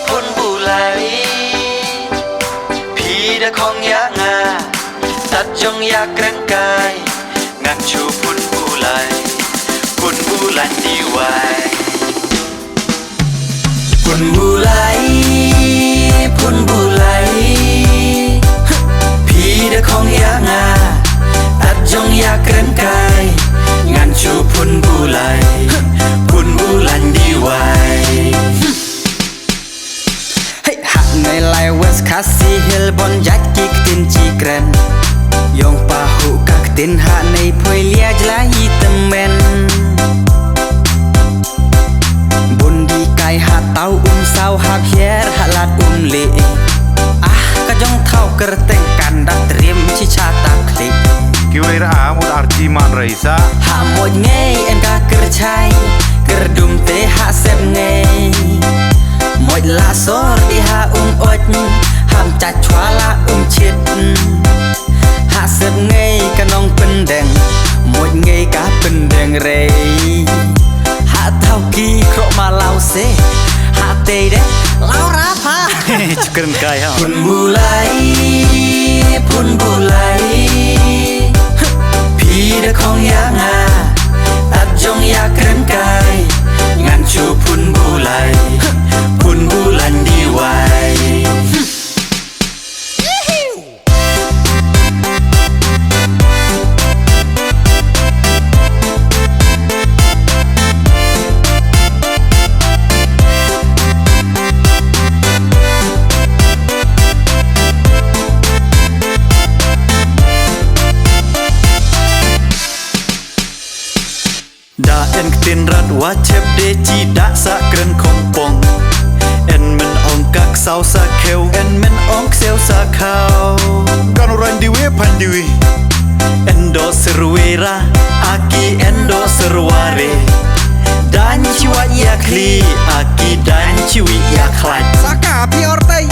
พุ่นบุไหลพีเดของยางาตัดจงอยากแกร่งกายงานชูพุ่นบุไหลดีไว้พุ่นบุไหลพีเดของยางาตัดจงอยากแกร่งกายงานชูพุ่นบุไหลดีไว้ในไลเวสคาซีฮิลบอนยัดกิกตินจีเกรนยองปาหูกักตินหาในพวยเลียจลายเตเมนบุนดีไกหาเต้าสาวหาเพียร์หาลาดเละกะจงเท่ากระเตงกันดัดเตรียมชิชาตาคลิกกิวเอรามุดอาร์จีมันไรซะหาหมดไงเอ็นกากระชัยกระดุมเตหาเซบไงหมดลาโซดีหาอดห้ามจัดชวาลาชิดหาเสบไงกะน้องเป็นแดงหมดไงกะเป็นแดงเรหาเท่ากี้โครมาเล่าเซหาเตเดเล่าราพาจุกเรนกายฮะพุ่นบุไหลพี่เดของยางาตัดจงอยากเกร่งกายงานชูพุ่นบุไหลดีไว้ดาเอ็นตินรัดว่าเชฟเดจีดาสะเกรนคงปงเอ็นมันองกักเสาสะเขียวเอ็นมันองเซลสะขาวกันรันดีเวพันดีเวเอ็นโดสรเวราอากีเอ็นโดสรวาเรดันชิวะยาคลีอากีดันชิวิยาคลัดสากาพี่อร์เตย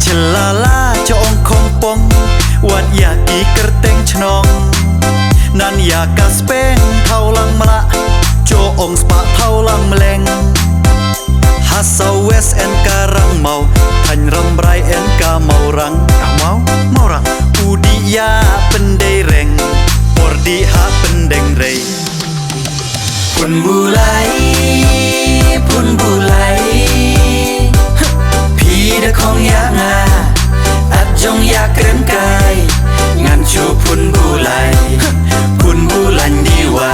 ฉลาลาจะองคงปงวัดยากีกระเตงชนองนันอยากกะสเปนเท่าลังมละโจองสปะเท่าลังแมลงฮัสเซาเวสเอ็นการังเมาทันรำไรเอ็นกาเมารังเมารังอูดิยาเป็นเดเรงปอร์ดีฮาเป็นเดงเรพุ่นบุไหลพี่เดของยางาตัดจงอยากเกร่งกายงานชูพุ่นบุไหลดีไว้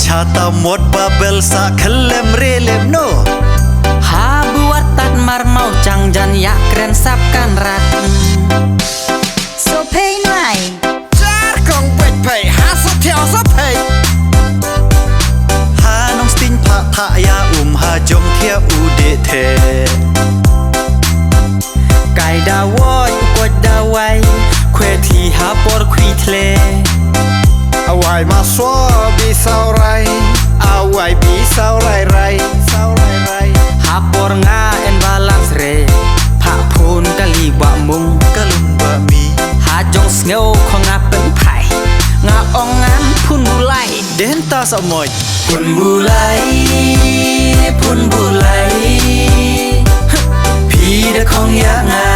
ชาตาหมดบาเบลสะคเลมเรเลมโนหาบวดตัดมารเมาจังจันยะเกรนซับกันรักโซเพย์หน่อยจ้ากองเป็ดเพย์หาสเทียวสเพย์หาน้องสตินพะทะยาหาจงเทียอูเดเทไก่ดาวอยกดดาวไวเควทีหาปอร์ควีทเลเอาไว้มาสวบีสาวไรเอาไว้บีสาวไรหาปอร์งาเอ็นบาลานซ์เรผาพูนกะลีบะมุงกะลุงบะมีหาจงสเงวของงาเป็นไผ่งาอองงานพุ่นบุไหลเดนตาสมอยพุ่นบุไหลพี่เดของยางา